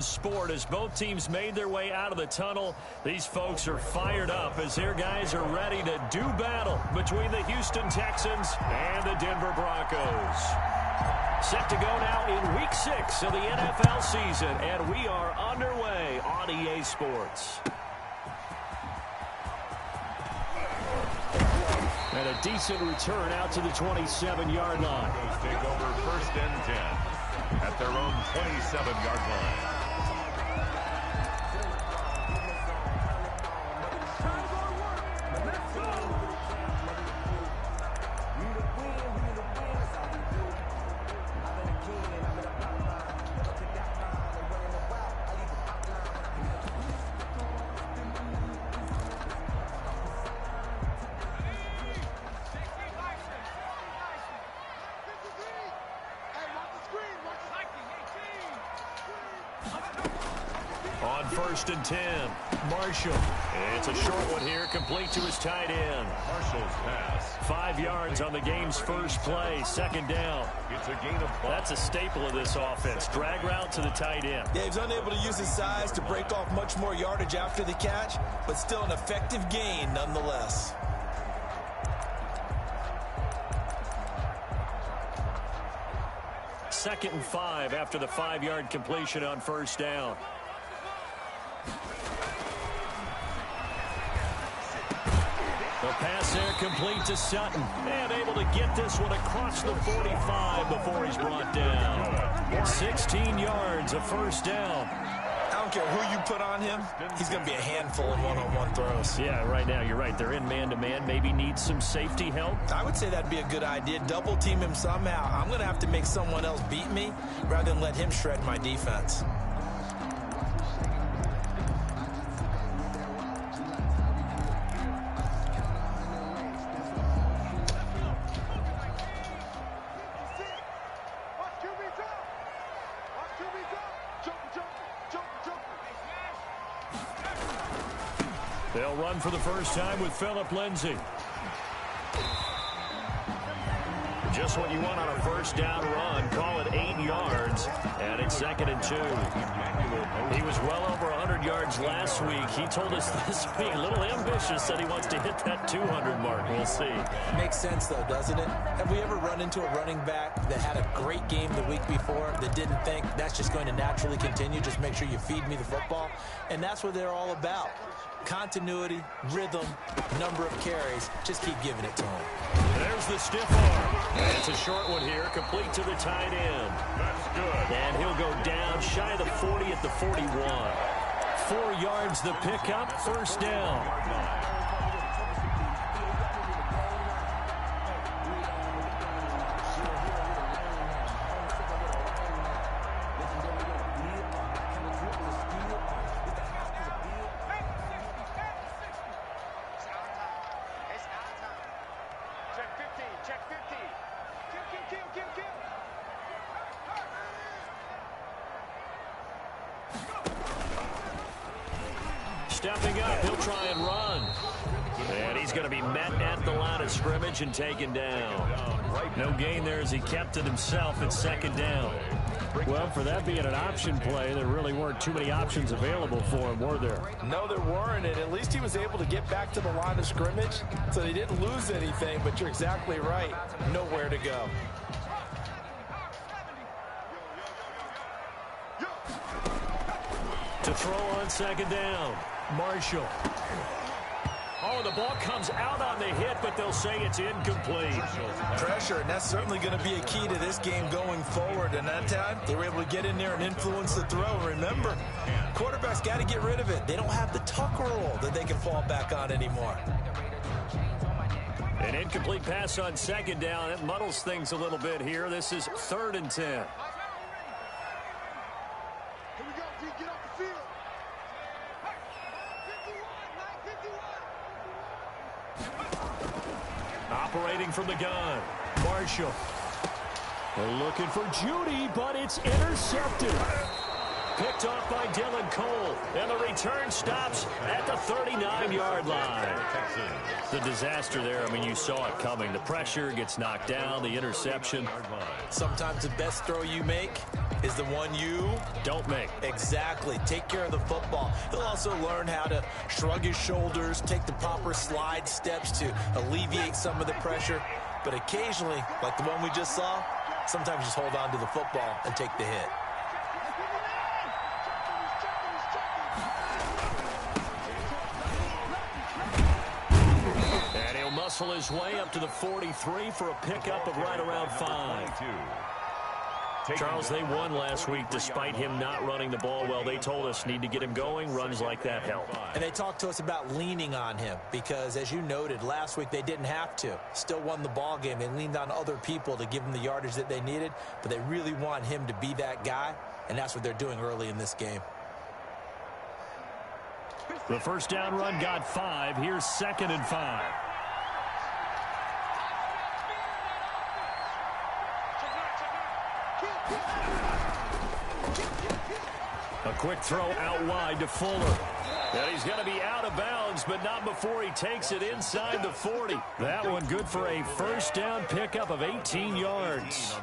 Sport as both teams made their way out of the tunnel. These folks are fired up as their guys are ready to do battle between the Houston Texans and the Denver Broncos. Set to go now in Week 6 of the NFL season, and we are underway on EA Sports. And a decent return out to the 27-yard line. Take over 1st and 10 at their own 27-yard line. On 1st and 10, Marshall. It's a short one here, complete to his tight end. Marshall's pass. 5 yards on the game's first play, 2nd down. It's a gain of 5. That's a staple of this offense. Drag route to the tight end. Yeah, he's unable to use his size to break off much more yardage after the catch, but still an effective gain nonetheless. Second and 5 after the 5-yard completion on 1st down. The pass there complete to Sutton. And able to get this one across the 45 before he's brought down. 16 yards, a 1st down. I don't care who you put on him, he's going to be a handful in one-on-one throws. Yeah, right now, you're right. They're in man-to-man. Maybe needs some safety help. I would say that'd be a good idea. Double team him somehow. I'm going to have to make someone else beat me rather than let him shred my defense. They'll run for the first time with Phillip Lindsay. Just what you want on a 1st down run. Call it 8 yards. And it's 2nd and 2. He was well over 100 yards last week. He told us this week, a little ambitious, said he wants to hit that 200 mark. We'll see. Makes sense, though, doesn't it? Have we ever run into a running back that had a great game the week before that didn't think that's just going to naturally continue? Just make sure you feed me the football. And that's what they're all about. Continuity, rhythm, number of carries. Just keep giving it to him. There's the stiff arm. It's a short one here, complete to the tight end. That's good. And he'll go down shy of the 40 at the 41. 4 yards the pickup, 1st down. Stepping up, he'll try and run. And he's going to be met at the line of scrimmage and taken down. No gain there as he kept it himself at 2nd down. Well, for that being an option play, there really weren't too many options available for him, were there? No, there weren't, and at least he was able to get back to the line of scrimmage, so he didn't lose anything, but you're exactly right. Nowhere to go. To throw on 2nd down, Marshall. Oh, the ball comes out on the hit, but they'll say it's incomplete. Pressure, and that's certainly going to be a key to this game going forward. And that time, they were able to get in there and influence the throw. Remember, quarterbacks got to get rid of it. They don't have the tuck rule that they can fall back on anymore. An incomplete pass on 2nd down. It muddles things a little bit here. This is 3rd and 10. Operating from the gun, Marshall. They're looking for Judy, but it's intercepted. picked off by Dylan Cole. And the return stops at the 39-yard line. The disaster there, I mean, you saw it coming. The pressure gets knocked down, the interception. Sometimes the best throw you make is the one you don't make. Exactly. Take care of the football. He'll also learn how to shrug his shoulders, take the proper slide steps to alleviate some of the pressure. But occasionally, like the one we just saw, sometimes just hold on to the football and take the hit. And he'll muscle his way up to the 43 for a pickup of right around 5. Charles, they won last week despite him not running the ball well. They told us need to get him going. Runs like that help. And they talked to us about leaning on him because, as you noted, last week they didn't have to. Still won the ball game. They leaned on other people to give them the yardage that they needed, but they really want him to be that guy, and that's what they're doing early in this game. The first down run got 5. Here's 2nd and 5. A quick throw out wide to Fuller. And he's going to be out of bounds, but not before he takes it inside the 40. That one good for a first down pickup of 18 yards.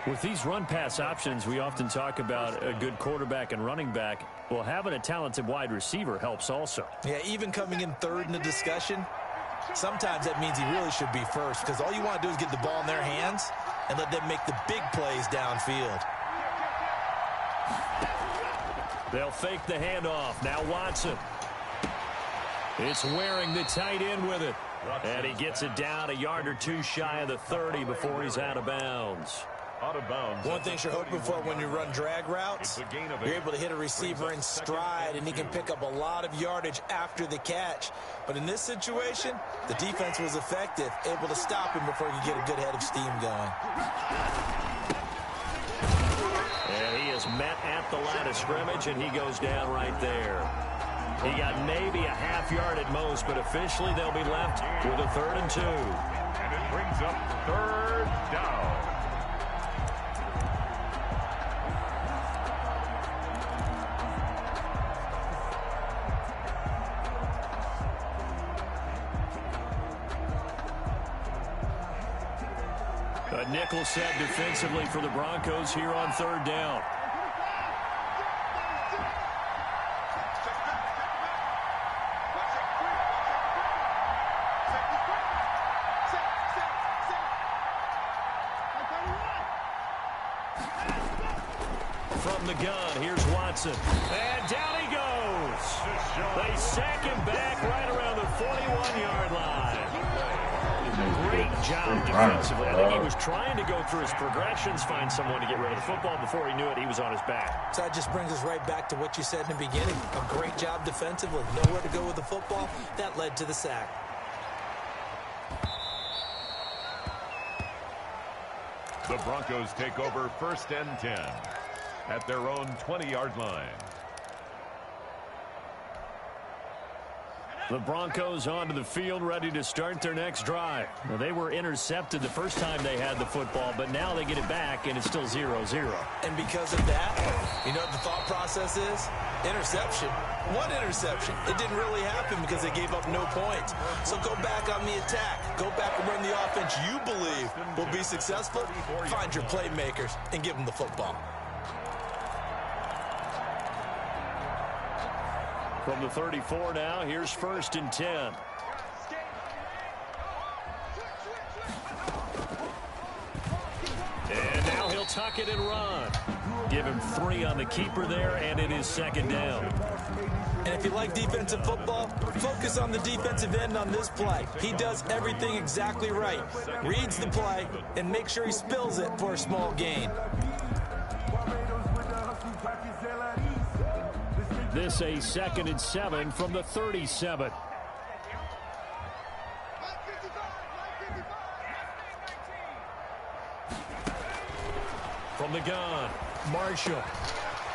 With these run-pass options, we often talk about a good quarterback and running back. Well, having a talented wide receiver helps also. Yeah, even coming in third in the discussion, sometimes that means he really should be first because all you want to do is get the ball in their hands and let them make the big plays downfield. They'll fake the handoff. Now Watson. It's Waring, the tight end, with it. And he gets it down a yard or two shy of the 30 before he's out of bounds. One thing you're hoping for when you run drag routes, you're able to hit a receiver in stride, and he can pick up a lot of yardage after the catch. But in this situation, the defense was effective, able to stop him before he could get a good head of steam going. And he is met at the line of scrimmage, and he goes down right there. He got maybe a half yard at most, but officially they'll be left with a 3rd and 2. And it brings up 3rd down. A nickel set defensively for the Broncos here on 3rd down. From the gun, here's Watson. And down he goes. They sack him back right around the 41-yard line. Great job defensively. I think he was trying to go through his progressions, find someone to get rid of the football. Before he knew it, he was on his back. So that just brings us right back to what you said in the beginning. A great job defensively. Nowhere to go with the football. That led to the sack. The Broncos take over 1st and 10 at their own 20-yard line. The Broncos onto the field, ready to start their next drive. Now, they were intercepted the first time they had the football, but now they get it back, and it's still 0-0. And because of that, you know what the thought process is? Interception. One interception. It didn't really happen because they gave up no points. So go back on the attack. Go back and run the offense you believe will be successful. Find your playmakers and give them the football. From the 34 now, here's 1st and 10. And now he'll tuck it and run. Give him 3 on the keeper there, and it is 2nd down. And if you like defensive football, focus on the defensive end on this play. He does everything exactly right. Reads the play and make sure he spills it for a small gain. This a 2nd and 7 from the 37. From the gun, Marshall.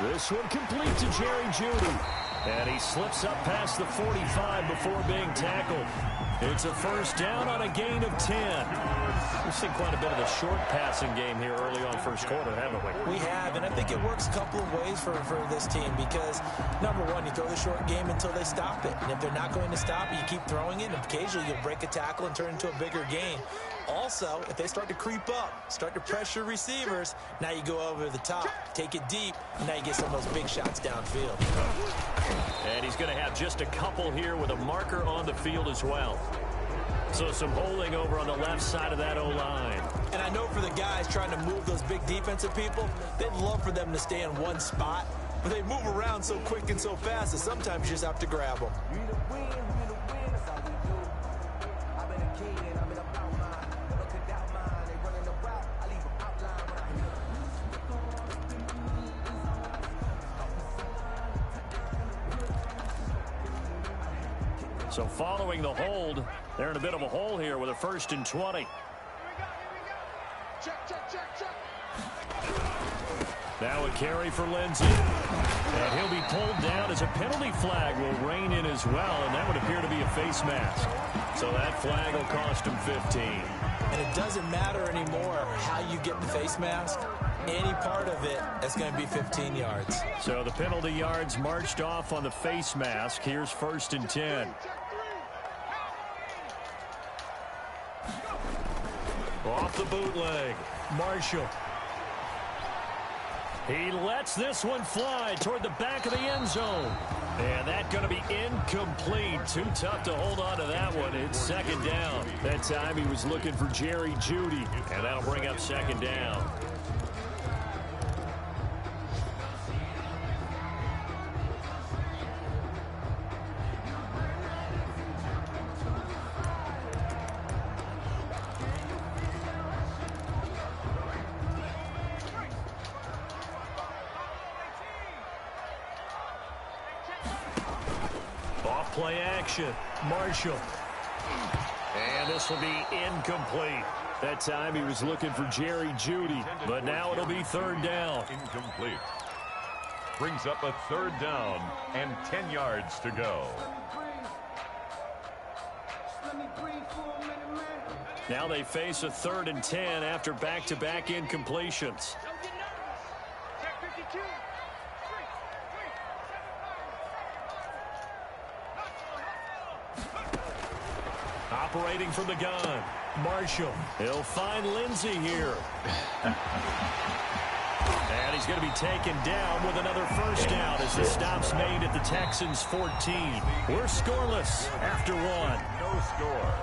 This one complete to Jerry Jeudy. And he slips up past the 45 before being tackled. It's a first down on a gain of 10. We've seen quite a bit of a short passing game here early on first quarter, haven't we? We have, and I think it works a couple of ways for this team because, number one, you throw the short game until they stop it. And if they're not going to stop it, you keep throwing it, and occasionally you'll break a tackle and turn it into a bigger gain. Also, if they start to creep up, start to pressure receivers, now you go over the top, take it deep, and now you get some of those big shots downfield. And he's going to have just a couple here with a marker on the field as well. So some holding over on the left side of that O-line. And I know for the guys trying to move those big defensive people, they'd love for them to stay in one spot, but they move around so quick and so fast that sometimes you just have to grab them. So following the hold, they're in a bit of a hole here with a 1st and 20. Now a carry for Lindsey. And he'll be pulled down as a penalty flag will rein in as well, and that would appear to be a face mask. So that flag will cost him 15. And it doesn't matter anymore how you get the face mask. Any part of it, that's going to be 15 yards. So the penalty yards marched off on the face mask. Here's 1st and 10. Off the bootleg, Marshall. He lets this one fly toward the back of the end zone. And that's going to be incomplete. Too tough to hold on to that one. It's 2nd down. That time he was looking for Jerry Jeudy. And that'll bring up 2nd down. Play action, Marshall. And this will be incomplete. That time he was looking for Jerry Jeudy, but now it'll be 3rd down. Incomplete. Brings up a 3rd down and 10 yards to go. Now they face a 3rd and 10 after back-to-back incompletions. Operating from the gun, Marshall. He'll find Lindsey here. And he's going to be taken down with another 1st down as the stop's made at the Texans' 14. We're scoreless after 1. No score.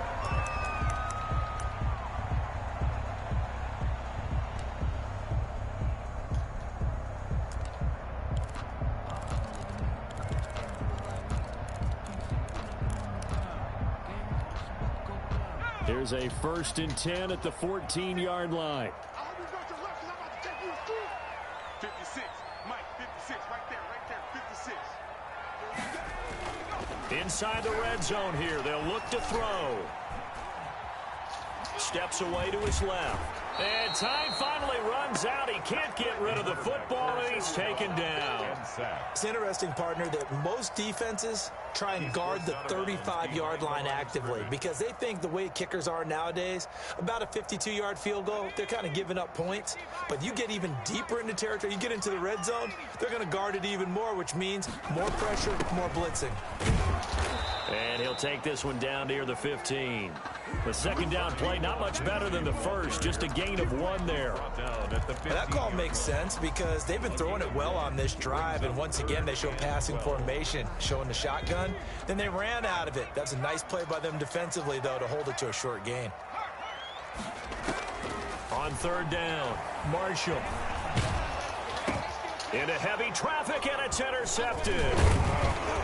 Here's a 1st and 10 at the 14-yard line. 56, Mike, 56, right there, 56. Inside the red zone here, they'll look to throw. Steps away to his left. And time finally runs out. He can't get rid of the football, and he's taken down. It's interesting, partner, that most defenses try and guard the 35-yard line actively because they think the way kickers are nowadays, about a 52-yard field goal, they're kind of giving up points. But you get even deeper into territory, you get into the red zone, they're going to guard it even more, which means more pressure, more blitzing. And he'll take this one down near the 15. The 2nd down play, not much better than the first, just a gain of 1 there. That call makes sense because they've been throwing it well on this drive, and once again they show passing formation, showing the shotgun. Then they ran out of it. That's a nice play by them defensively, though, to hold it to a short gain. On 3rd down, Marshall. Into heavy traffic, and it's intercepted.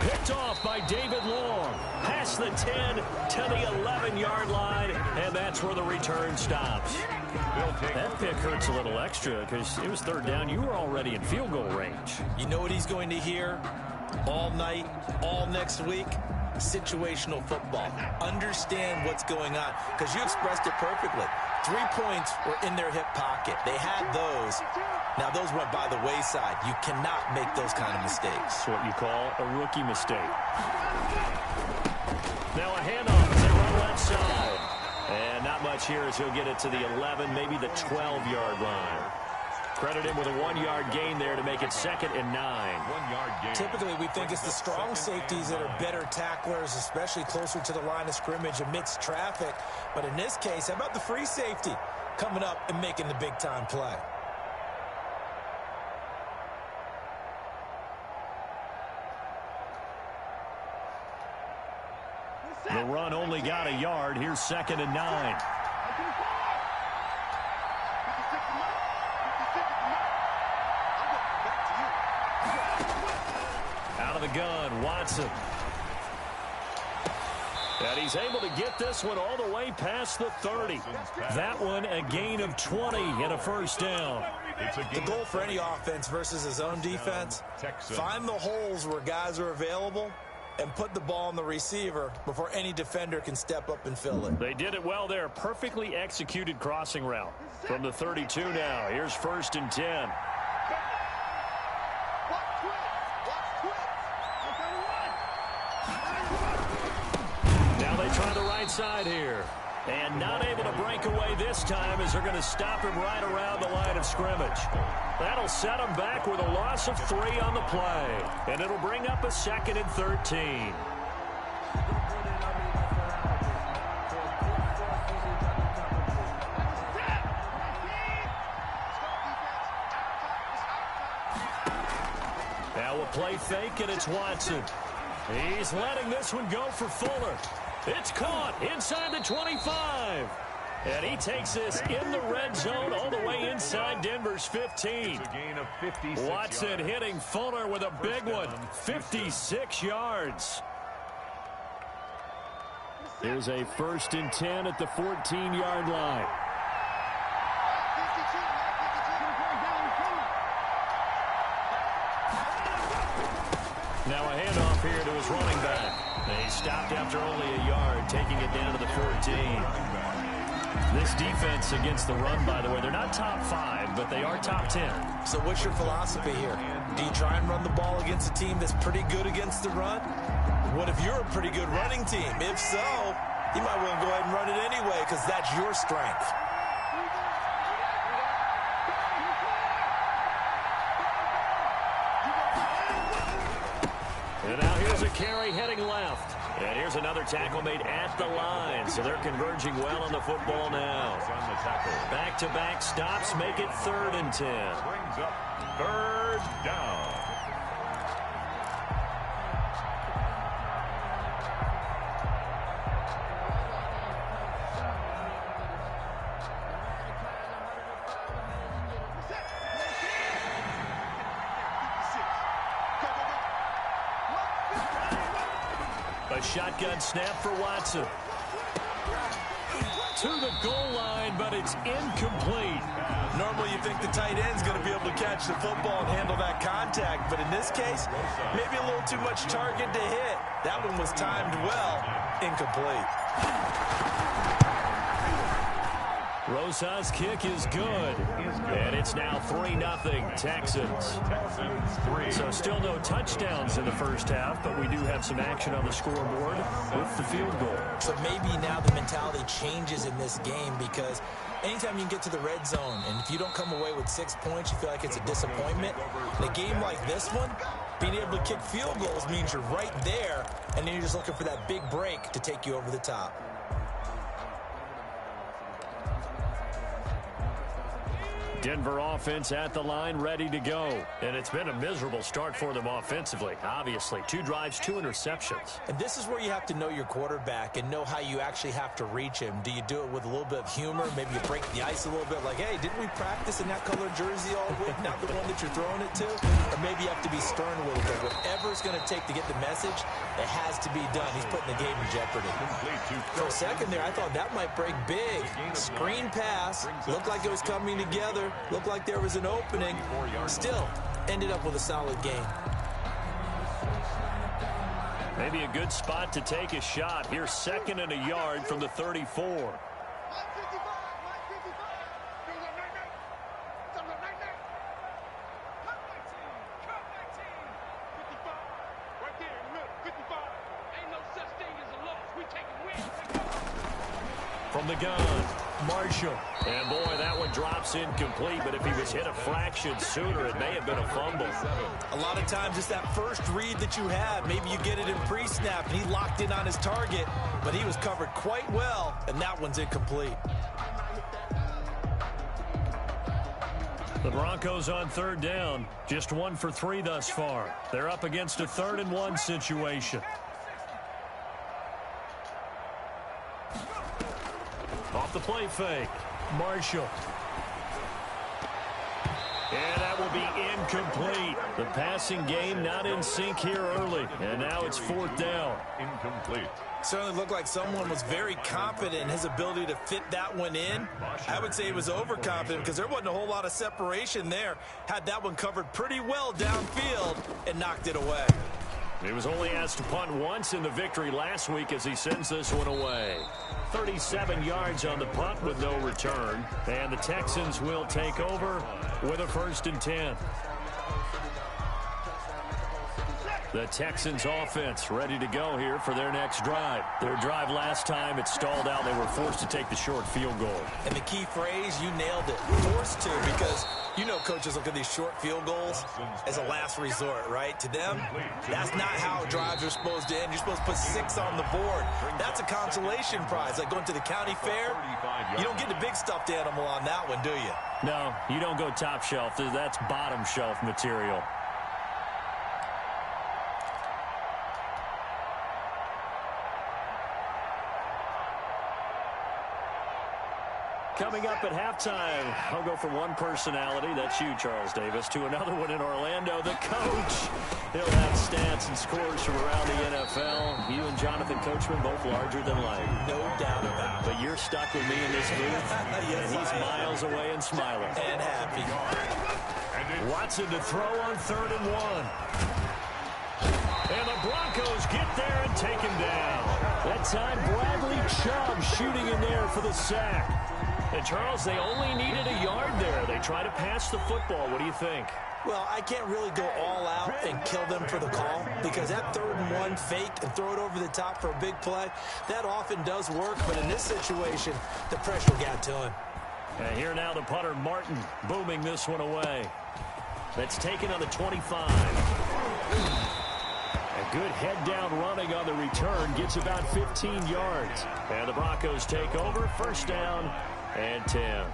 Picked off by David Long. Past the 10 to the 11-yard line, and that's where the return stops. That pick hurts a little extra because it was 3rd down. You were already in field goal range. You know what he's going to hear all night, all next week? Situational football. Understand what's going on because you expressed it perfectly. 3 points were in their hip pocket. They had those. Now, those went by the wayside. You cannot make those kind of mistakes. That's what you call a rookie mistake. Now a handoff as they run left side. And not much here as he'll get it to the 11, maybe the 12-yard line. Credit him with a 1-yard gain there to make it 2nd and 9. 1-yard gain. Typically, we think it's the strong safeties that are better tacklers, especially closer to the line of scrimmage amidst traffic. But in this case, how about the free safety coming up and making the big-time play? The run only got a yard. Here's 2nd and 9. Out of the gun, Watson. And he's able to get this one all the way past the 30. That one a gain of 20 and a first down. The goal for any offense versus his own defense, find the holes where guys are available and put the ball on the receiver before any defender can step up and fill it. They did it well there. Perfectly executed crossing route. From the 32 now, here's 1st and 10. Now they try the right side here. And not able to break away this time as they're going to stop him right around the line of scrimmage. That'll set him back with a loss of 3 on the play. And it'll bring up a 2nd and 13. Now a play fake, and it's Watson. He's letting this one go for Fuller. It's caught inside the 25. And he takes this in the red zone all the way inside Denver's 15. Watson hitting Fuller with a big one. 56 yards. Here's a 1st and 10 at the 14-yard line. Now a handoff here to his running back. He stopped after only a yard, taking it down to the 14. This defense against the run, by the way, they're not top 5, but they are top 10. So what's your philosophy here? Do you try and run the ball against a team that's pretty good against the run? What if you're a pretty good running team? If so, you might well go ahead and run it anyway because that's your strength. And now here's a carry heading left. And here's another tackle made at the line. So they're converging well on the football now. Back-to-back stops make it 3rd and 10. Brings up 3rd down. A shotgun snap for Watson. To the goal line, but it's incomplete. Normally you think the tight end's going to be able to catch the football and handle that contact, but in this case, maybe a little too much target to hit. That one was timed well. Incomplete. Rosa's kick is good. And it's now 3-0 Texans. So still no touchdowns in the first half, but we do have some action on the scoreboard with the field goal. So maybe now the mentality changes in this game because anytime you can get to the red zone, and if you don't come away with 6 points, you feel like it's a disappointment. In a game like this one, being able to kick field goals means you're right there, and then you're just looking for that big break to take you over the top. Denver offense at the line, ready to go. And it's been a miserable start for them offensively, obviously. 2 drives, 2 interceptions. And this is where you have to know your quarterback and know how you actually have to reach him. Do you do it with a little bit of humor? Maybe you break the ice a little bit like, hey, didn't we practice in that color jersey all week? Not the one that you're throwing it to? Or maybe you have to be stern with it. Whatever it's going to take to get the message, it has to be done. He's putting the game in jeopardy. For a second there, I thought that might break big. Screen pass. Looked like it was coming together. Looked like there was an opening. Still ended up with a solid game. Maybe a good spot to take a shot. Here's 2nd and a yard from the 34. From the gun, Marshall. And boy, that one drops incomplete, but if he was hit a fraction sooner, it may have been a fumble. A lot of times it's that first read that you have. Maybe you get it in pre-snap, and he locked in on his target, but he was covered quite well, and that one's incomplete. The Broncos on third down, just 1 for 3 thus far. They're up against a 3rd-and-1 situation. Off the play fake, Marshall. And that will be incomplete. The passing game not in sync here early, and now it's 4th down. Incomplete. Certainly looked like someone was very confident in his ability to fit that one in. I would say he was overconfident because there wasn't a whole lot of separation there. Had that one covered pretty well downfield and knocked it away. He was only asked to punt once in the victory last week as he sends this one away. 37 yards on the punt with no return. And the Texans will take over with a 1st and 10. The Texans offense ready to go here for their next drive. Their drive last time, it stalled out. They were forced to take the short field goal. And the key phrase, you nailed it. Forced to, because you know coaches look at these short field goals as a last resort, right? To them, that's not how drives are supposed to end. You're supposed to put 6 on the board. That's a consolation prize. Like going to the county fair, you don't get the big stuffed animal on that one, do you? No, you don't go top shelf. That's bottom shelf material. Coming up at halftime, I'll go from one personality, that's you, Charles Davis, to another one in Orlando, the coach. He'll have stats and scores from around the NFL. You and Jonathan Coachman, both larger than life. No doubt about it. But you're stuck with me in this booth, Yes, and he's miles away and smiling. And happy. Watson to throw on 3rd and 1. And the Broncos get there and take him down. That time, Bradley Chubb shooting in there for the sack. And, Charles, they only needed a yard there. They try to pass the football. What do you think? Well, I can't really go all out and kill them for the call because that 3rd and 1 fake and throw it over the top for a big play, that often does work. But in this situation, the pressure got to him. And here now the punter, Martin, booming this one away. That's taken on the 25. A good head-down running on the return. Gets about 15 yards. And the Broncos take over. 1st down and 10.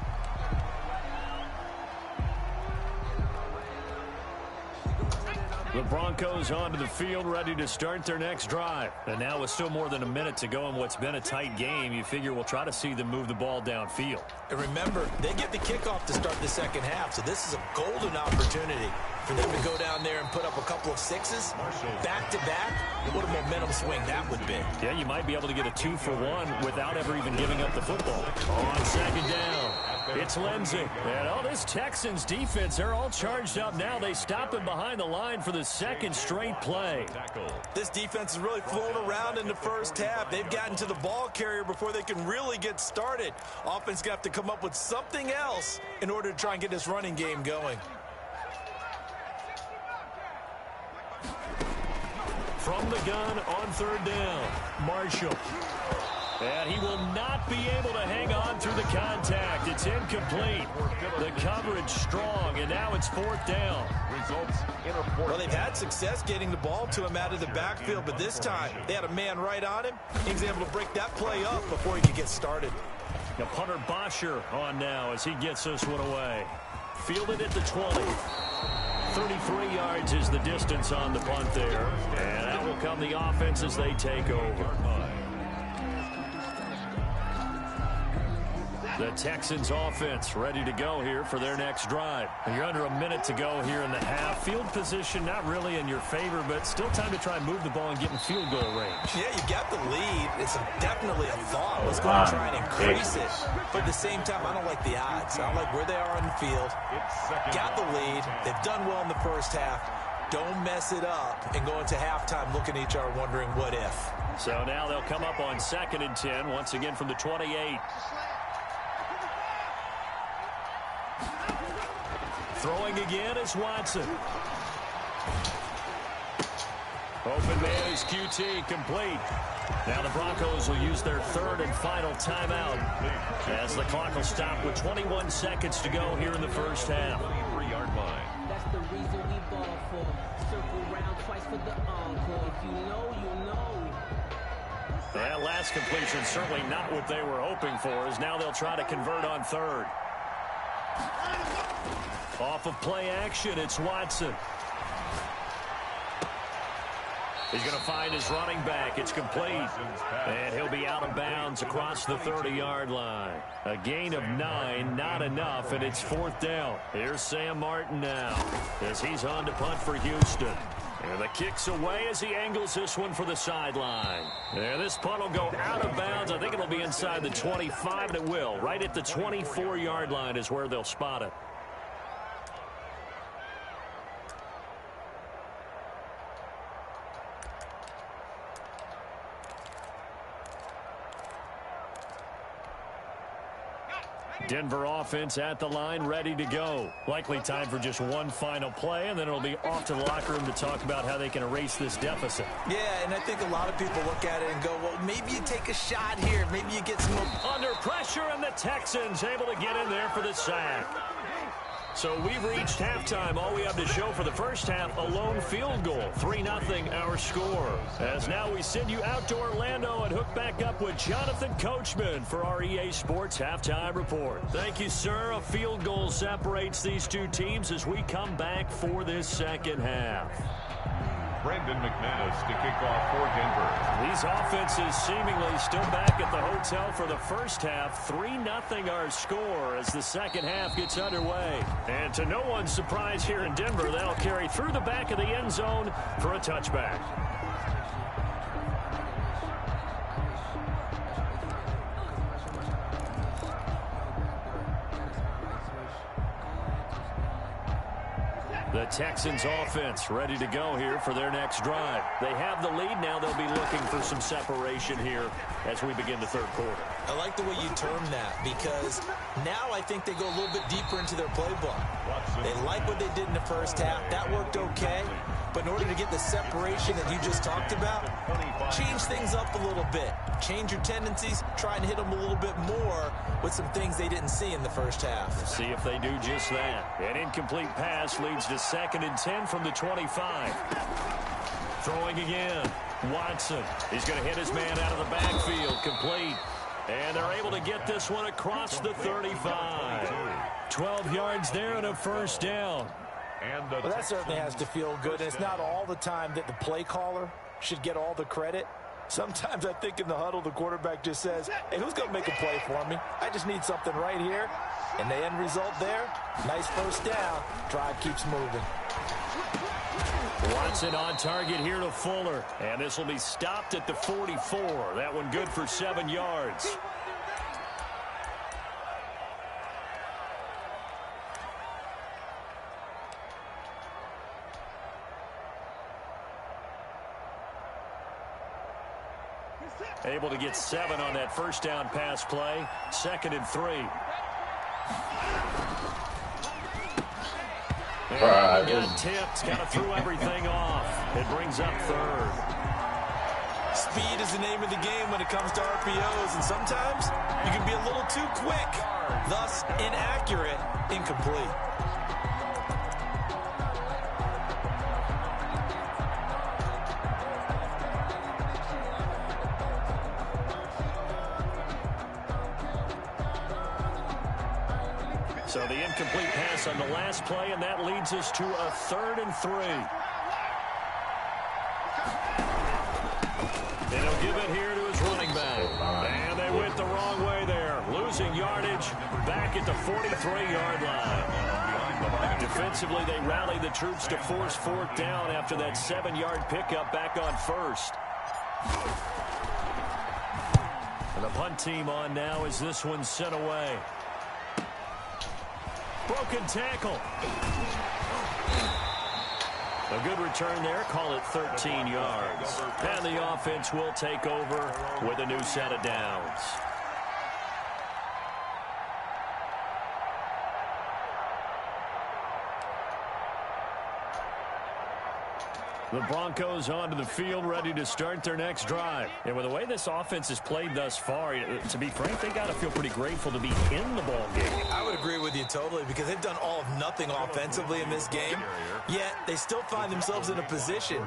The Broncos onto the field, ready to start their next drive. And now with still more than a minute to go in what's been a tight game, you figure we'll try to see them move the ball downfield. And remember, they get the kickoff to start the 2nd half, so this is a golden opportunity for them to go down there and put up a couple of 6s back-to-back. What a momentum swing that would be. Yeah, you might be able to get a 2-for-1 without ever even giving up the football. On 2nd down, it's Lindsey. And this Texans defense, they're all charged up now. They stop him behind the line for the 2nd straight play. This defense is really flown around in the 1st half. They've gotten to the ball carrier before they can really get started. Offense going to have to come up with something else in order to try and get this running game going. From the gun on 3rd down, Marshall. And he will not be able to hang on through the contact. It's incomplete. The coverage strong, and now it's 4th down. Well, they've had success getting the ball to him out of the backfield, but this time they had a man right on him. He was able to break that play up before he could get started. Now punter Bosher on now as he gets this one away. Fielded at the 20. 33 yards is the distance on the punt there. And out will come the offense as they take over. The Texans offense ready to go here for their next drive. You're under a minute to go here in the half. Field position not really in your favor, but still time to try and move the ball and get in field goal range. Yeah, you got the lead. It's definitely a thought. Let's go and try and increase it. But at the same time, I don't like the odds. I don't like where they are on the field. Got the lead. They've done well in the 1st half. Don't mess it up and go into halftime looking at each other wondering what if. So now they'll come up on 2nd and 10 once again from the 28. Throwing again is Watson. Open man is QT, complete. Now the Broncos will use their third and final timeout as the clock will stop with 21 seconds to go here in the first half. 3-yard line. That's the reason we ball for. Circle round twice for the encore. If you know, you know. That last completion certainly not what they were hoping for, as now they'll try to convert on third. Off of play action, it's Watson. He's going to find his running back. It's complete. And he'll be out of bounds across the 30-yard line. A gain of 9, not enough, and it's fourth down. Here's Sam Martin now as he's on to punt for Houston. And the kick's away as he angles this one for the sideline. And this punt will go out of bounds. I think it'll be inside the 25, and it will. Right at the 24-yard line is where they'll spot it. Denver offense at the line, ready to go. Likely time for just one final play, and then it'll be off to the locker room to talk about how they can erase this deficit. Yeah, and I think a lot of people look at it and go, well, maybe you take a shot here. Maybe you get some... Under pressure, and the Texans able to get in there for the sack. So we've reached halftime. All we have to show for the first half, a lone field goal. 3-0 our score. As now we send you out to Orlando and hook back up with Jonathan Coachman for our EA Sports Halftime Report. Thank you, sir. A field goal separates these two teams as we come back for this second half. Brandon McManus to kick off for Denver. These offenses seemingly still back at the hotel for the first half. 3-0 our score as the second half gets underway. And to no one's surprise here in Denver, that'll carry through the back of the end zone for a touchback. The Texans offense ready to go here for their next drive. They have the lead now. They'll be looking for some separation here as we begin the third quarter. I like the way you term that, because now I think they go a little bit deeper into their playbook. They like what they did in the first half. That worked okay. But in order to get the separation that you just talked about, change things up a little bit. Change your tendencies. Try and hit them a little bit more with some things they didn't see in the first half. See if they do just that. An incomplete pass leads to 2nd and 10 from the 25. Throwing again. Watson. He's going to hit his man out of the backfield. Complete. And they're able to get this one across the 35. 12 yards there and a first down. Well, that certainly has to feel good. And it's not all the time that the play caller should get all the credit. Sometimes I think in the huddle, the quarterback just says, hey, who's going to make a play for me? I just need something right here. And the end result there, nice first down. Drive keeps moving. Watson on target here to Fuller. And this will be stopped at the 44. That one good for 7 yards. Able to get 7 on that first down pass play. 2nd and 3. And got tipped. Kind of threw everything off. It brings up 3rd. Speed is the name of the game when it comes to RPOs. And sometimes you can be a little too quick. Thus, inaccurate, incomplete. So the incomplete pass on the last play, and that leads us to a 3rd and 3. And he'll give it here to his running back. And they went the wrong way there. Losing yardage back at the 43-yard line. Defensively, they rally the troops to force 4th down after that 7-yard pickup back on 1st. And the punt team on now as this one's sent away. Broken tackle. A good return there. Call it 13 yards. And the offense will take over with a new set of downs. The Broncos onto the field, ready to start their next drive. And with the way this offense has played thus far, to be frank, they got to feel pretty grateful to be in the ball game. I would agree with you totally because they've done all of nothing offensively in this game, yet they still find themselves in a position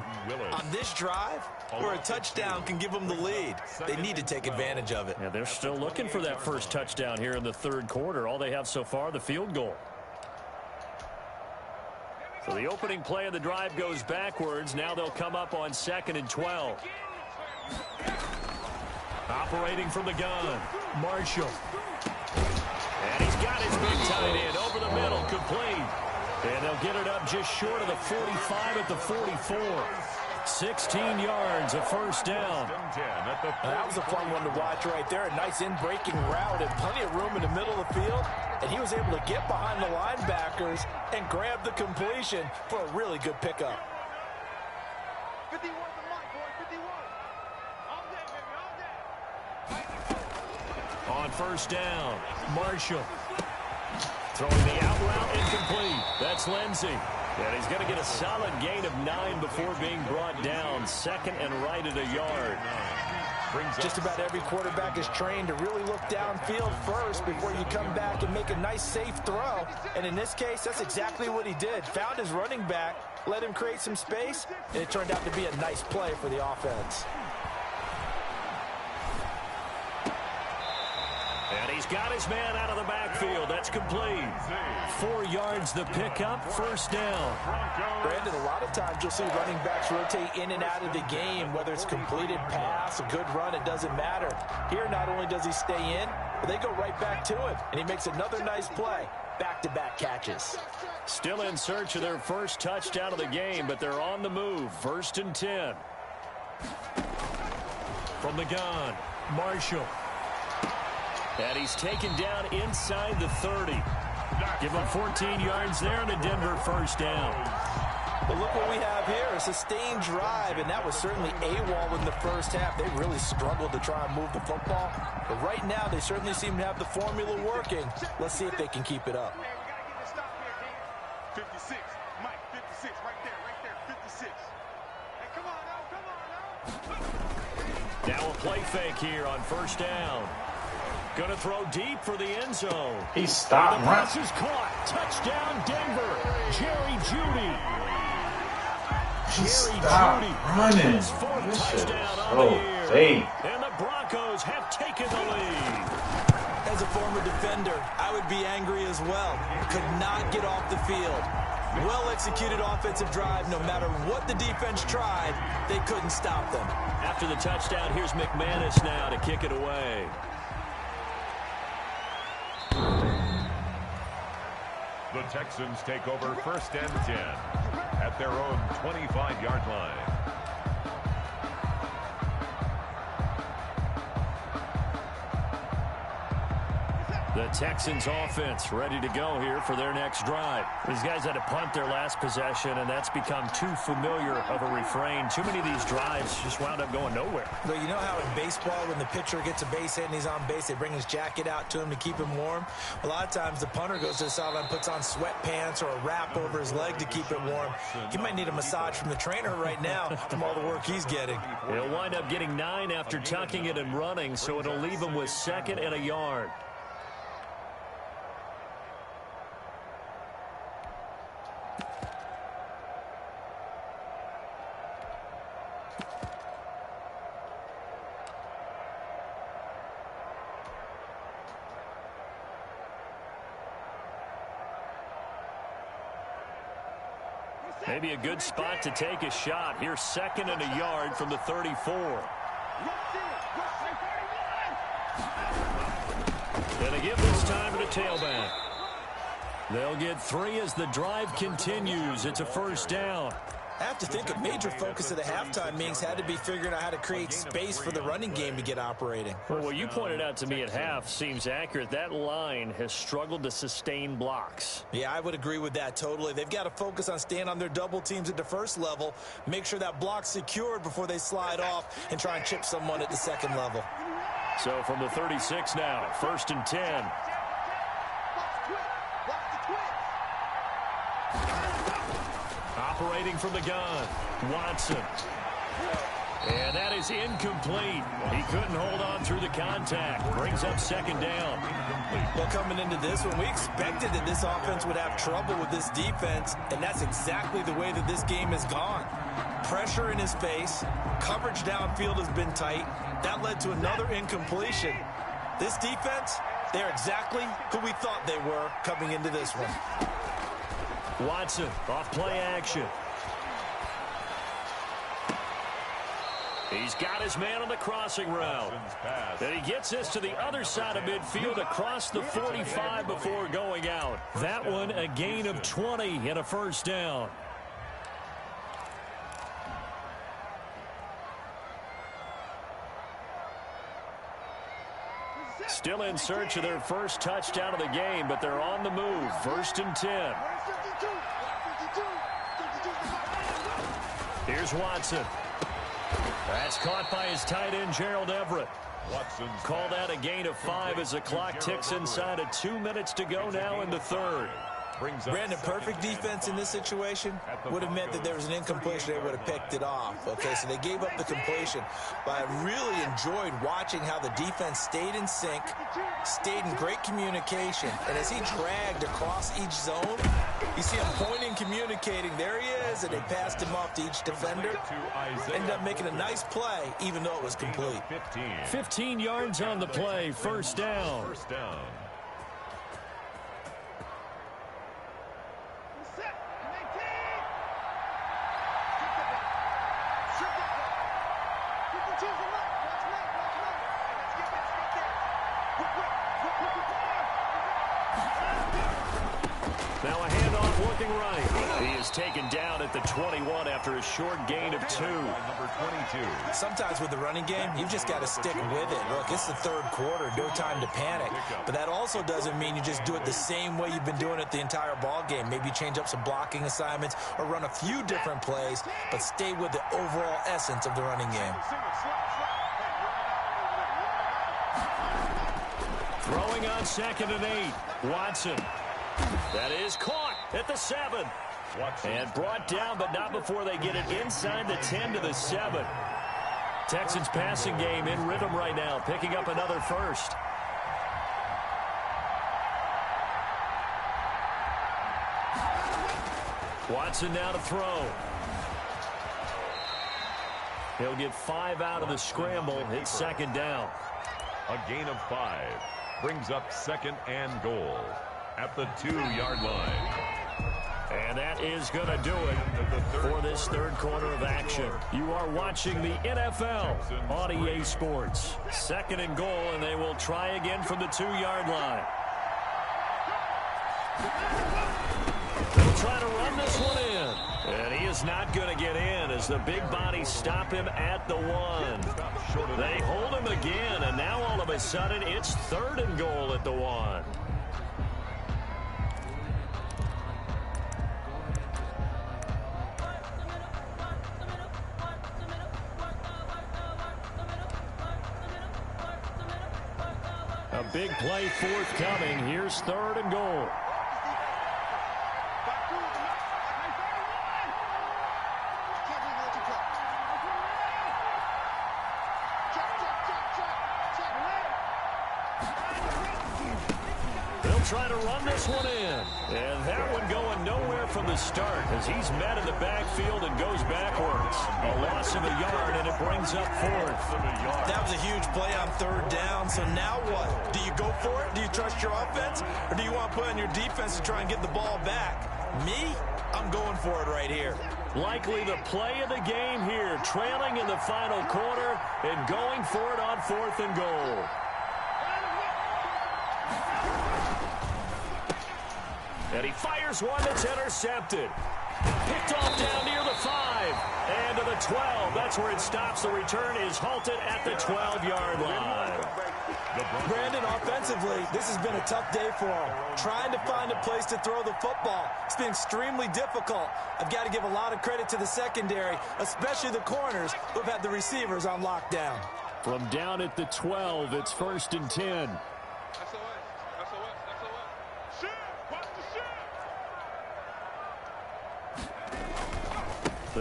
on this drive where a touchdown can give them the lead. They need to take advantage of it. Yeah, they're still looking for that first touchdown here in the third quarter. All they have so far, the field goal. So the opening play of the drive goes backwards. Now they'll come up on 2nd and 12. Operating from the gun, Marshall. And he's got his big tight end over the middle, complete. And they'll get it up just short of the 45 at the 44. 16 yards, a first down. That was a fun one to watch right there. A nice in-breaking route and plenty of room in the middle of the field. And he was able to get behind the linebackers and grab the completion for a really good pickup. 51 to Mike, boy, 51. All day, baby, all day. On first down, Marshall. Throwing the out route, incomplete. That's Lindsey. And he's going to get a solid gain of 9 before being brought down. 2nd and right at a yard. Just about every quarterback is trained to really look downfield first before you come back and make a nice, safe throw. And in this case, that's exactly what he did. Found his running back, let him create some space, and it turned out to be a nice play for the offense. And he's got his man out of the backfield. That's complete. 4 yards the pickup, first down. Brandon, a lot of times you'll see running backs rotate in and out of the game, whether it's completed pass, a good run, it doesn't matter. Here, not only does he stay in, but they go right back to him, and he makes another nice play. Back-to-back catches. Still in search of their first touchdown of the game, but they're on the move. 1st and 10. From the gun, Marshall. And he's taken down inside the 30. Give him 14 yards there and a Denver first down. But look what we have here, a sustained drive, and that was certainly AWOL in the first half. They really struggled to try and move the football. But right now, they certainly seem to have the formula working. Let's see if they can keep it up. 56, Mike, 56, right there, 56. Hey, come on now. Now a play fake here on first down. Going to throw deep for the end zone. He stopped running. The pass is caught. Touchdown, Denver. Jerry Jeudy. He stopped running. His 4th touchdown on the year. Safe. And the Broncos have taken the lead. As a former defender, I would be angry as well. Could not get off the field. Well-executed offensive drive. No matter what the defense tried, they couldn't stop them. After the touchdown, here's McManus now to kick it away. The Texans take over 1st and 10 at their own 25-yard line. The Texans offense ready to go here for their next drive. These guys had to punt their last possession, and that's become too familiar of a refrain. Too many of these drives just wound up going nowhere. But you know how in baseball, when the pitcher gets a base hit and he's on base, they bring his jacket out to him to keep him warm? A lot of times the punter goes to the sideline, puts on sweatpants or a wrap over his leg to keep it warm. He might need a massage from the trainer right now from all the work he's getting. He'll wind up getting 9 after tucking it and running, so it'll leave him with 2nd and a yard. Maybe a good spot to take a shot. Here's 2nd and a yard from the 34. And they give this time to the tailback. They'll get 3 as the drive continues. It's a first down. I have to think a major focus of the halftime meetings had to be figuring out how to create space for the running game to get operating. Well, what you pointed out to me at half seems accurate. That line has struggled to sustain blocks. Yeah, I would agree with that totally. They've got to focus on staying on their double teams at the first level, make sure that block's secured before they slide off and try and chip someone at the second level. So from the 36 now, 1st and 10. operating from the gun. Watson. And that is incomplete. He couldn't hold on through the contact. Brings up second down. Well, coming into this one, we expected that this offense would have trouble with this defense, and that's exactly the way that this game has gone. Pressure in his face. Coverage downfield has been tight. That led to another incompletion. This defense, they're exactly who we thought they were coming into this one. Watson off play action. He's got his man on the crossing route. And he gets this to the other side of midfield across the 45 before going out. That one a gain of 20 and a first down. Still in search of their first touchdown of the game, but they're on the move. 1st and 10. Here's Watson. That's caught by his tight end, Gerald Everett. Call that a gain of 5 as the clock ticks inside of 2 minutes to go now in the third. Brandon, perfect defense in this situation would have meant that there was an incompletion. They would have picked it off. Okay, so they gave up the completion. But I really enjoyed watching how the defense stayed in sync, stayed in great communication. And as he dragged across each zone, you see him pointing, communicating. There he is, and they passed him off to each defender. Ended up making a nice play, even though it was complete. 15 yards on the play, first down. Now a handoff looking right. He is taken down at the 21 after a short gain of 2. Sometimes with the running game, you've just got to stick with it. Look, it's the third quarter, no time to panic. But that also doesn't mean you just do it the same way you've been doing it the entire ball game. Maybe change up some blocking assignments or run a few different plays, but stay with the overall essence of the running game. Throwing on 2nd and 8. Watson. That is caught at the 7. And brought down, but not before they get it inside the 10 to the 7. Texans passing game in rhythm right now, picking up another first. Watson now to throw. He'll get 5 out of the scramble. It's 2nd down. A gain of 5 brings up 2nd and goal at the 2-yard line. And that is going to do it for this third quarter of action. You are watching the NFL on EA Sports. 2nd and goal, and they will try again from the 2-yard line. They'll try to run this one in. And he is not going to get in as the big bodies stop him at the 1. They hold him again, and now all of a sudden it's 3rd and goal at the 1. A big play forthcoming. Here's 3rd and goal. They'll try to run this one in. And that one going nowhere from the start as he's met in the backfield and goes backwards. A loss of a yard, and it brings up 4th. That was a huge play on 3rd down. So now what? Do you go for it? Do you trust your offense? Or do you want to put on your defense to try and get the ball back? Me? I'm going for it right here. Likely the play of the game here, trailing in the final quarter and going for it on 4th and goal. And he fires one that's intercepted. Picked off down near the 5 and to the 12. That's where it stops. The return is halted at the 12-yard line. Brandon, offensively, this has been a tough day for him. Trying to find a place to throw the football. It's been extremely difficult. I've got to give a lot of credit to the secondary, especially the corners who've had the receivers on lockdown. From down at the 12, it's 1st and 10.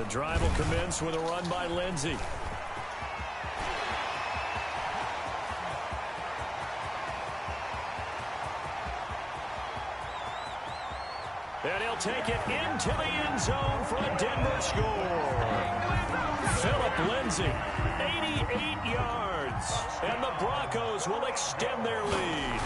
The drive will commence with a run by Lindsey. And he'll take it into the end zone for a Denver score. Phillip Lindsay, 88 yards. And the Broncos will extend their lead.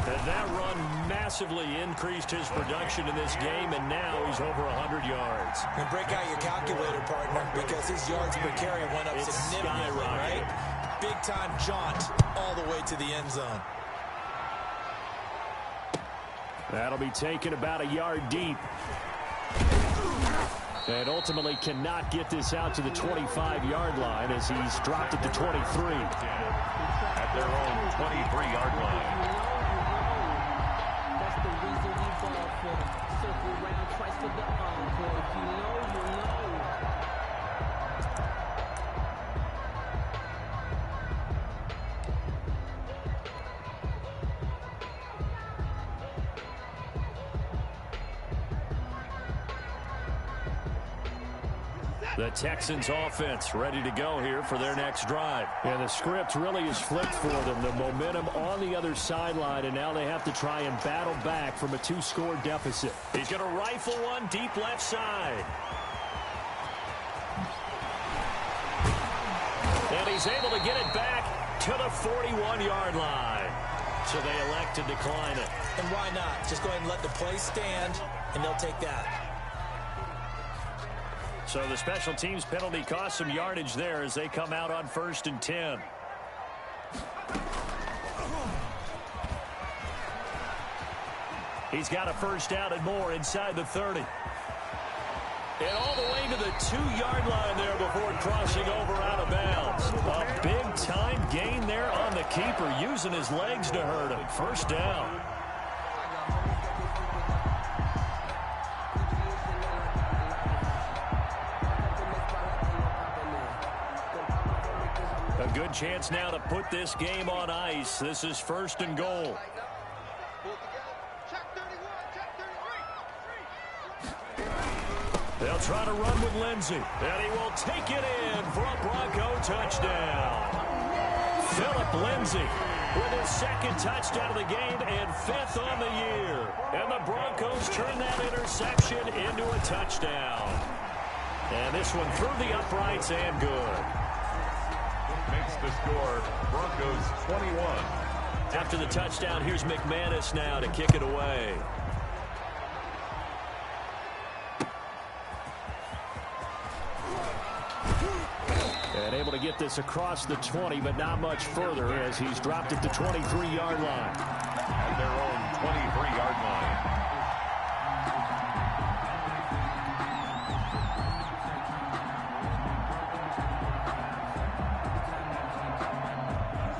And that run massively increased his production in this game, and now he's over 100 yards. And break out your calculator, partner, because his yards per carry went up significantly, right? Big-time jaunt all the way to the end zone. That'll be taken about a yard deep. And ultimately cannot get this out to the 25-yard line as he's dropped it to 23. At their own 23-yard line. That's the reason we ball for. Circle round twice for the encore. If you know, you know. The Texans offense ready to go here for their next drive. And the script really is flipped for them. The momentum on the other sideline, and now they have to try and battle back from a 2-score deficit. He's going to rifle one deep left side. And he's able to get it back to the 41-yard line. So they elect to decline it. And why not? Just go ahead and let the play stand, and they'll take that. So the special teams penalty cost some yardage there as they come out on 1st and 10. He's got a first down and more inside the 30. And all the way to the 2-yard line there before crossing over out of bounds. A big-time gain there on the keeper, using his legs to hurt him. First down. A good chance now to put this game on ice. This is 1st and goal. They'll try to run with Lindsey. And he will take it in for a Bronco touchdown. Phillip Lindsay with his 2nd touchdown of the game and 5th on the year. And the Broncos turn that interception into a touchdown. And this one through the uprights and good. Makes the score Broncos 21. After the touchdown, here's McManus now to kick it away. And able to get this across the 20, but not much further as he's dropped it to 23-yard line. At their own 23-yard line.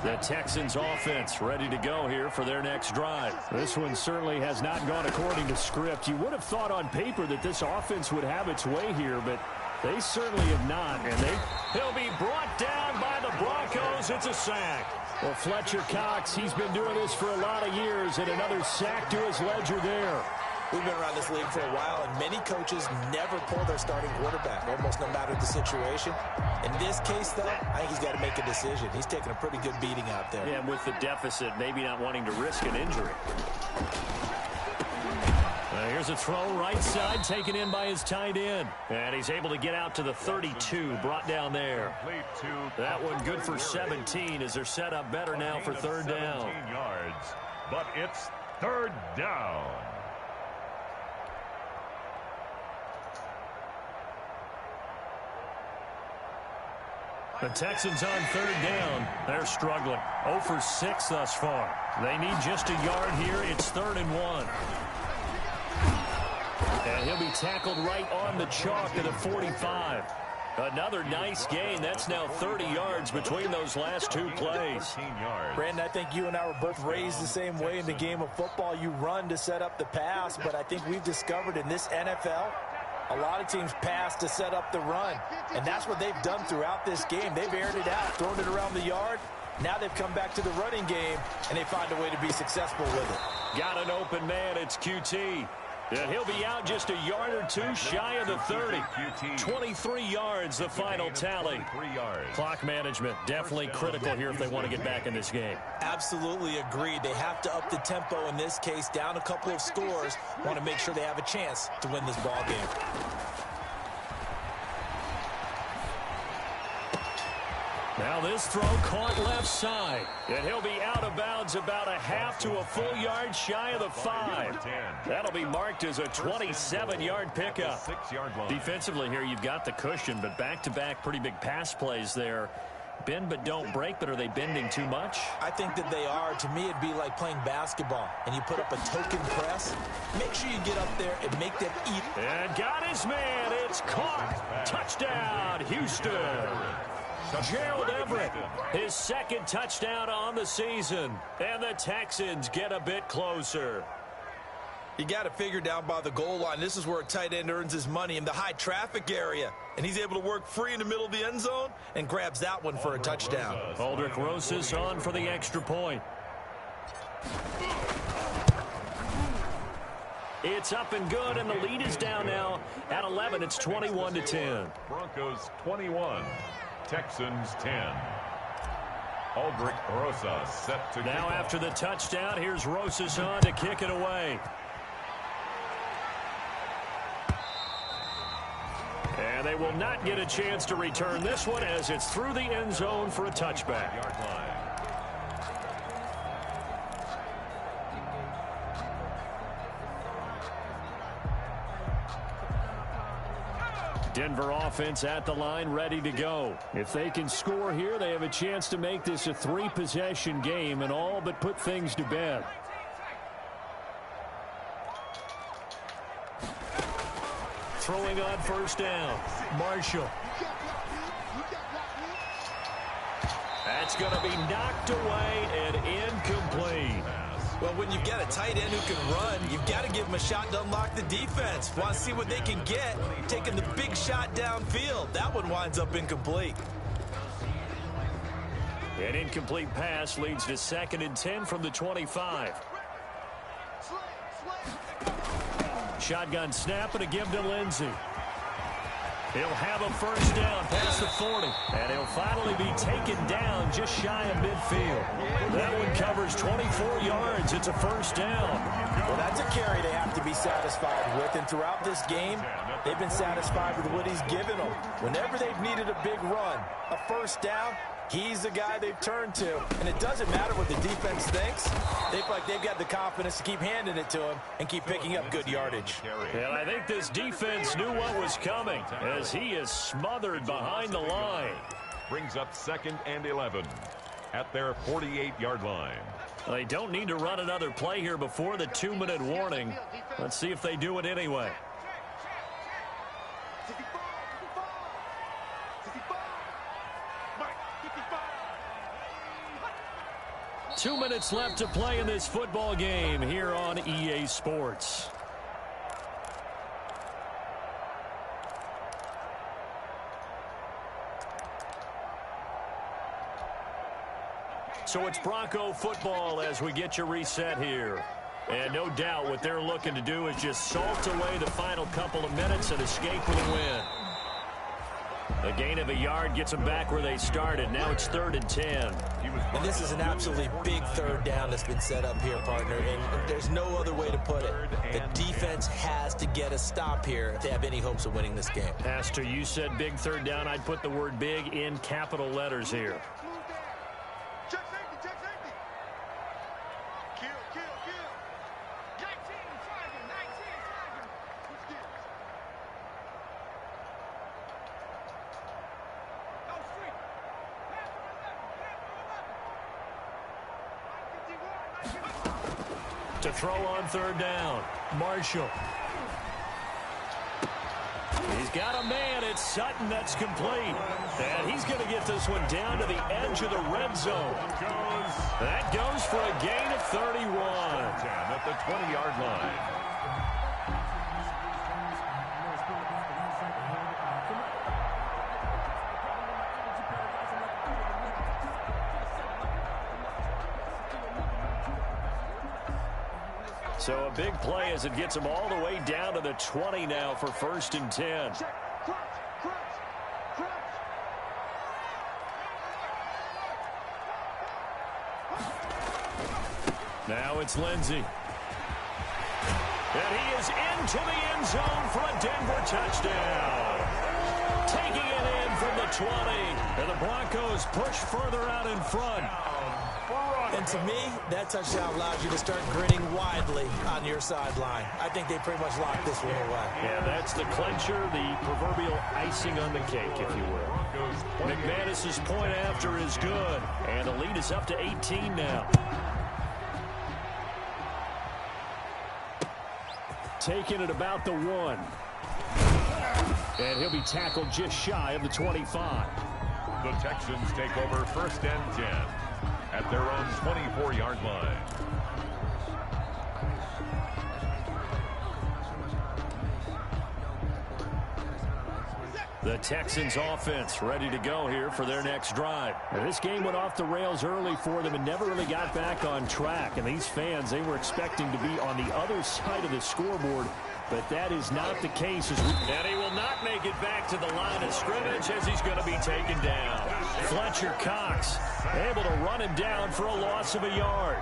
The Texans offense ready to go here for their next drive. This one certainly has not gone according to script. You would have thought on paper that this offense would have its way here, but they certainly have not. And he'll be brought down by the Broncos. It's a sack. Well, Fletcher Cox, he's been doing this for a lot of years, and another sack to his ledger there. We've been around this league for a while, and many coaches never pull their starting quarterback, almost no matter the situation. In this case, though, I think he's got to make a decision. He's taking a pretty good beating out there. Yeah, and with the deficit, maybe not wanting to risk an injury. Here's a throw right side, taken in by his tight end. And he's able to get out to the 32, brought down there. That one good for 17 as they're set up better now for 3rd down. 17 yards, but it's 3rd down. The Texans on 3rd down. They're struggling. 0 for 6 thus far. They need just a yard here. It's 3rd and 1. And he'll be tackled right on the chalk at the 45. Another nice gain. That's now 30 yards between those last 2 plays. Brandon, I think you and I were both raised the same way in the game of football. You run to set up the pass, but I think we've discovered in this NFL, a lot of teams pass to set up the run. And that's what they've done throughout this game. They've aired it out, thrown it around the yard. Now they've come back to the running game, and they find a way to be successful with it. Got an open man. It's QT. And he'll be out just a yard or two shy of the 30. 23 yards, the final tally. Clock management, definitely critical here if they want to get back in this game. Absolutely agreed. They have to up the tempo in this case, down a couple of scores. Want to make sure they have a chance to win this ball game. Now this throw caught left side. And he'll be out of bounds about a half to a full yard shy of the 5. That'll be marked as a 27-yard pickup. Defensively here, you've got the cushion, but back-to-back pretty big pass plays there. Bend but don't break, but are they bending too much? I think that they are. To me, it'd be like playing basketball, and you put up a token press. Make sure you get up there and make them eat. And got his man. It's caught. Touchdown, Houston. Gerald Everett, his second touchdown on the season. And the Texans get a bit closer. You got to figure down by the goal line. This is where a tight end earns his money, in the high traffic area. And he's able to work free in the middle of the end zone and grabs that one for a touchdown. Aldrich Rosas on for the extra point. It's up and good, and the lead is down now at 11. It's 21-10. Broncos 21, Texans 10. Aldrich Rosas set to now after the touchdown, here's Rosas on to kick it away. And they will not get a chance to return this one as it's through the end zone for a touchback. Denver offense at the line, ready to go. If they can score here, they have a chance to make this a 3-possession game and all but put things to bed. Throwing on first down, Marshall. That's going to be knocked away and incomplete. Well, when you've got a tight end who can run, you've got to give him a shot to unlock the defense. Want to see what they can get, taking the big shot downfield. That one winds up incomplete. An incomplete pass leads to 2nd and 10 from the 25. Shotgun snap and a give to Lindsey. He'll have a first down past the 40. And he'll finally be taken down just shy of midfield. That one covers 24 yards. It's a first down. Well, that's a carry they have to be satisfied with. And throughout this game, they've been satisfied with what he's given them. Whenever they've needed a big run, a first down, he's the guy they've turned to. And it doesn't matter what the defense thinks. They feel like they've got the confidence to keep handing it to him and keep picking up good yardage. And I think this defense knew what was coming as he is smothered behind the line. Brings up 2nd and 11 at their 48-yard line. They don't need to run another play here before the 2-minute warning. Let's see if they do it anyway. 2 minutes left to play in this football game here on EA Sports. So it's Bronco football as we get you reset here. And no doubt what they're looking to do is just salt away the final couple of minutes and escape with a win. A gain of a yard gets them back where they started. Now it's 3rd and 10. And this is an absolutely big third down that's been set up here, partner. And there's no other way to put it. The defense has to get a stop here if they have any hopes of winning this game. Pastor, you said big third down. I'd put the word big in capital letters here. Check safety, check safety. Kill, kill, kill. 19 target, 19 target. Who's this? No street. To throw on third down, Marshall. He's got a man. It's Sutton that's complete. And he's going to get this one down to the edge of the red zone. That goes for a gain of 31. At the 20-yard line. So a big play as it gets them all the way down to the 20 now for 1st and 10. Now it's Lindsey. And he is into the end zone for a Denver touchdown. Taking it in from the 20. And the Broncos push further out in front. And to me, that touchdown allows you to start grinning widely on your sideline. I think they pretty much locked this one away. Yeah, that's the clincher, the proverbial icing on the cake, if you will. McManus's point after is good. And the lead is up to 18 now. Taking it about the 1. And he'll be tackled just shy of the 25. The Texans take over 1st and 10 at their own 24-yard line. The Texans offense ready to go here for their next drive. And this game went off the rails early for them and never really got back on track. And these fans, they were expecting to be on the other side of the scoreboard, but that is not the case. And he will not make it back to the line of scrimmage as he's going to be taken down. Fletcher Cox able to run him down for a loss of a yard.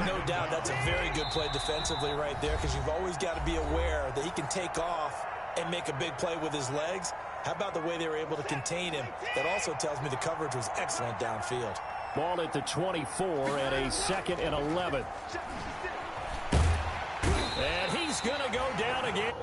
No doubt that's a very good play defensively right there, because you've always got to be aware that he can take off and make a big play with his legs. How about the way they were able to contain him? That also tells me the coverage was excellent downfield. Ball at the 24 at a 2nd and 11. And he's going to go down again.